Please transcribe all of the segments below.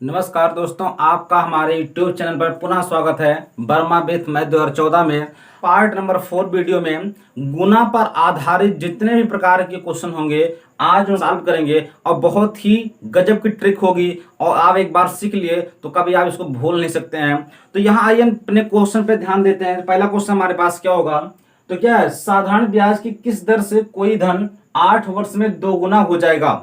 नमस्कार दोस्तों, आपका हमारे YouTube चैनल पर पुनः स्वागत है। वर्मा विथ मैथ 2014 में पार्ट नंबर 4 वीडियो में गुना पर आधारित जितने भी प्रकार के क्वेश्चन होंगे आज हम सॉल्व करेंगे और बहुत ही गजब की ट्रिक होगी और आप एक बार सीख लिए तो कभी आप इसको भूल नहीं सकते हैं। तो यहाँ आइए हम अपने क्वेश्चन पे ध्यान देते हैं। पहला क्वेश्चन हमारे पास क्या होगा, तो क्या है, साधारण ब्याज की किस दर से कोई धन 8 वर्ष में 2 गुना हो जाएगा।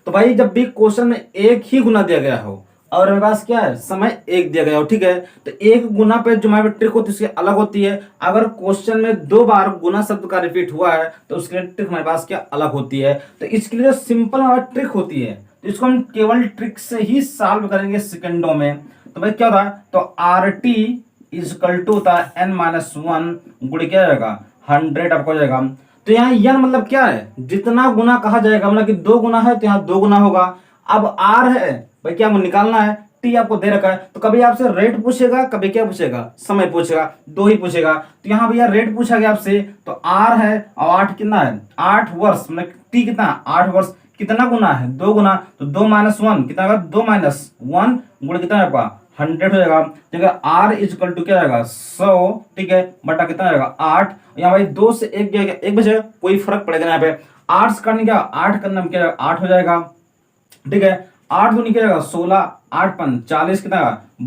तो भाई जब भी क्वेश्चन में एक ही गुना दिया गया हो और मेरे पास क्या है, समय एक दिया गया हो, ठीक है, तो एक गुना पे जो हमारी ट्रिक होती है उसकी अलग होती है। अगर क्वेश्चन में 2 बार गुना शब्द का रिपीट हुआ है तो उसके लिए ट्रिक हमारे पास क्या अलग होती है। तो इसके लिए जो सिंपल हमारी ट्रिक होती है तो इसको हम केवल ट्रिक से ही सॉल्व करेंगे सेकंडों में। तो भाई क्या होता है, तो आर टी इजकल टू होता है एन माइनस वन गुण क्या जाएगा 100 आपको हो जाएगा। तो यहाँ यन मतलब क्या है, जितना गुना कहा जाएगा, मतलब कि 2 गुना है तो यहाँ 2 गुना होगा। अब आर है भाई क्या निकालना है, टी आपको दे रखा है, तो कभी आपसे रेट पूछेगा, कभी क्या पूछेगा, समय पूछेगा, 2 ही पूछेगा। तो यहाँ भैया रेट पूछा गया आपसे, तो आर है और 8 कितना है, 8 वर्ष, मतलब टी कितना, 8 वर्ष, कितना गुना है, 2 गुना, तो 2 माइनस वन कितना होगा, 2 माइनस वन गुण कितना है आपका 100 हो जाएगा। ठीक है, आर इजकल टू क्या आएगा 100, ठीक है, बटा कितना आएगा 8। यहाँ भाई 2 से 1 गया, 1 बचे, कोई फर्क पड़ेगा यहाँ पे। 8 से करने क्या, 8 करना क्या 8 हो जाएगा, ठीक है। 8 दूनी क्या जाएगा 16, 8 पन 40 कितना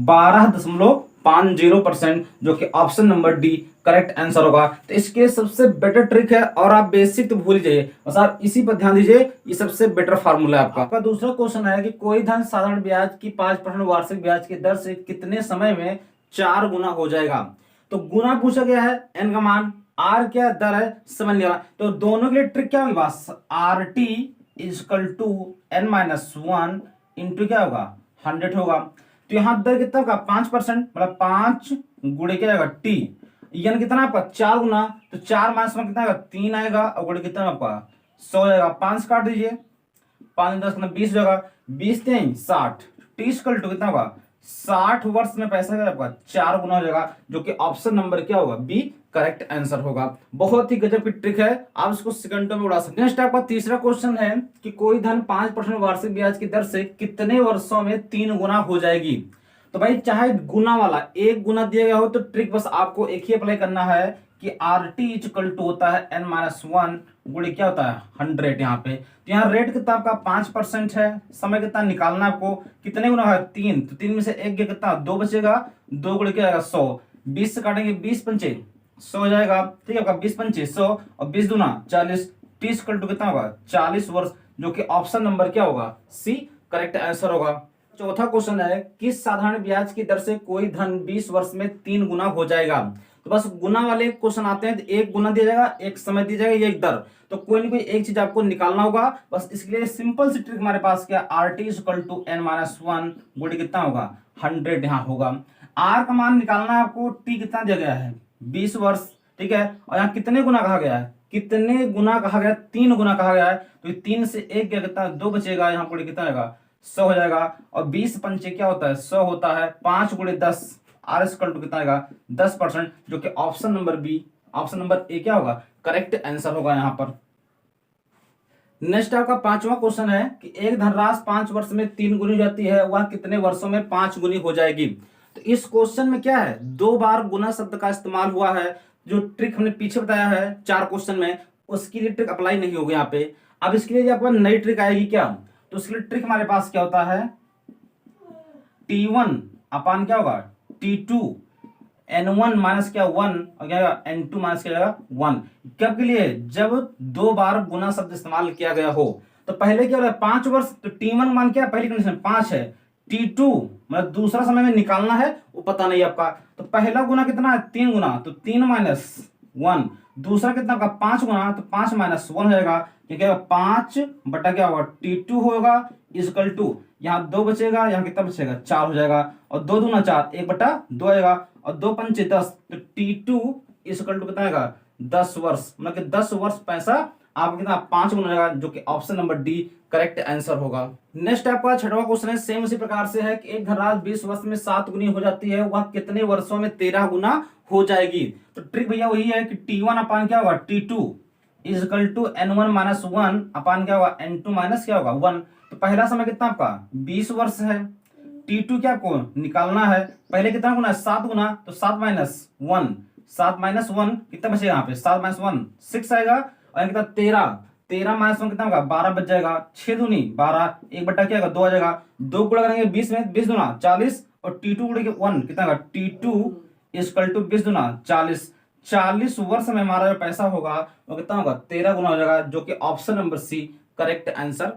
12.50%, जो कि option number D correct answer होगा। तो इसके सबसे बेटर ट्रिक है और आप बेसिक तो भूल जाइए, बस आप इसी पर ध्यान दीजिए, ये सबसे बेटर फार्मूला है आपका। दूसरा क्वेश्चन है कि कोई धन साधारण ब्याज की 5% वार्षिक ब्याज की दर से कितने समय में 4 गुना हो जाएगा। तो गुना पूछा गया है, एन का मान, आर क्या दर है, समझ लिया। तो दोनों के लिए ट्रिक क्या होगी, बस R T equal to n minus one into क्या होगा 100 होगा। तो यहाँ दर कितना होगा 5%, मतलब 5 गुणे क्या आएगा टी, यानी कितना आपका 4 गुना, तो 4 माइनस वन कितना आएगा 3 आएगा और गुणे कितना आपका 100 जाएगा। 5 काट दीजिए, 5 10 मतलब 20 हो जाएगा, 20 3 60, टी इजकल टू कितना होगा 60 वर्ष में पैसा क्या आपका 4 गुना हो जाएगा, जो कि ऑप्शन नंबर क्या होगा बी करेक्ट आंसर होगा। बहुत ही गजब की ट्रिक है, आप इसको सेकंडों में उड़ा सकते हैं। नेक्स्ट आपका तीसरा क्वेश्चन है कि कोई धन 5% वार्षिक ब्याज की दर से कितने वर्षों में 3 गुना हो जाएगी। तो भाई चाहे गुना वाला एक गुना दिया गया हो तो ट्रिक बस आपको एक ही अप्लाई करना है कि आर टी इक्वल टू होता है एन माइनस वन गुणे क्या होता है 100। यहाँ पे तो यहाँ रेट कितना आपका 5% है, समय कितना निकालना है आपको, कितने गुना है 3, तो 3 में से 1 गया कितना 2 बचेगा, 2 गुणे क्या आएगा 100, 20 से काटेंगे 20 पंचे 100 हो जाएगा, ठीक है, आपका 20 पंचे 100 और 20 दूना 40, 30 इक्वल टू कितना होगा 40 वर्ष, जो कि ऑप्शन नंबर क्या होगा सी करेक्ट आंसर होगा। चौथा क्वेश्चन है किस साधारण ब्याज की दर से कोई धन 20 वर्ष में 3 गुना हो जाएगा। तो बस गुना वाले क्वेश्चन आते हैं तो एक गुना दिया जाएगा, एक समय दिया जाएगा, ये एक दर, तो कोई ना कोई एक चीज आपको निकालना होगा। बस इसके लिए सिंपल सी ट्रिक हमारे पास क्या, R T equal to n minus one गुणे कितना होगा 100 यहाँ होगा। आर का मान निकालना है आपको, टी कितना दिया गया है 20 वर्ष, ठीक है, और यहाँ कितने गुना कहा गया है, कितने गुना कहा गया 3 गुना कहा गया है, तो 3 से 1 गया कितना 2 बचेगा, यहाँ पर कितना आएगा 100 हो जाएगा, और 20 पंचे क्या होता है 100 होता है, 5 गुणे 10 आर इक्वल टू कितना आएगा 10%, जो कि option number B option number A क्या होगा करेक्ट आंसर होगा यहाँ पर। नेक्स्ट आपका पांचवा क्वेश्चन है कि एक धनराशि 5 वर्ष में 3 गुनी हो जाती है, वह कितने वर्षों में 5 गुनी हो जाएगी। तो इस क्वेश्चन में क्या है, 2 बार गुना शब्द का इस्तेमाल हुआ है, जो ट्रिक हमने पीछे बताया है 4 क्वेश्चन में, उसकी लिए ट्रिक अप्लाई नहीं होगी यहाँ पे। अब इसके लिए आपको नई ट्रिक आएगी क्या, तो उसके लिए ट्रिक हमारे पास क्या होता है, T1 अपान क्या होगा T2, N1 माइनस क्या 1 और क्या N2 माइनस क्या जाएगा 1। कब के लिए, जब 2 बार गुना शब्द इस्तेमाल किया गया हो। तो पहले क्या हो रहा है 5 वर्ष, तो T1 मान क्या पहली कंडीशन 5 है, T2 मतलब दूसरा समय में निकालना है वो पता नहीं आपका, तो पहला गुना कितना है 3 गुना, तो 3 माइनस 1, दूसरा कितना का 5 गुना, तो 5 माइनस 1 हो जाएगा, क्या 5 बटा क्या होगा T2 होगा इजकल टू, यहाँ 2 बचेगा, यहाँ कितना बचेगा 4 हो जाएगा, और 2 दूना 4 1 बटा 2 आएगा, और 2 पंचे 10, तो T2 इजकल टू कितना आएगा 10 वर्ष, मतलब कि 10 वर्ष पैसा आपका कितना 5 गुना आएगा, जो कि option number D correct answer होगा। नेक्स्ट आपका छठवां क्वेश्चन है, सेम उसी प्रकार से है कि एक धनराशि 20 वर्ष में 7 गुनी हो जाती है, वह कितने वर्षों में 13 गुना हो जाएगी। तो ट्रिक भैया वही है कि T1 अपान क्या होगा T2 is equal to N1 minus 1 अपान क्या होगा N2 माइनस क्या होगा 1। तो पहला समय कितना आपका 20 वर्ष है, T2 क्या आपको निकालना है, पहले कितना गुना है 7 गुना, तो 7 माइनस 1, 7 माइनस 1 कितना बचेगा यहाँ पे, 7 माइनस 1 6 आएगा, और यहाँ कितना 13, 13 माइनस 1 कितना होगा 12 बच जाएगा, 6 दूनी 12, 1 बट्टा क्या होगा 2 आ जाएगा, 2 गुणा करेंगे 20 में, 20 दूना 40, और T2 गुणे 1 कितना होगा, T2 इक्वल टू 20 दूना 40, 40 वर्ष में हमारा जो पैसा होगा वो कितना होगा 13 गुना हो जाएगा, जो कि option number C correct answer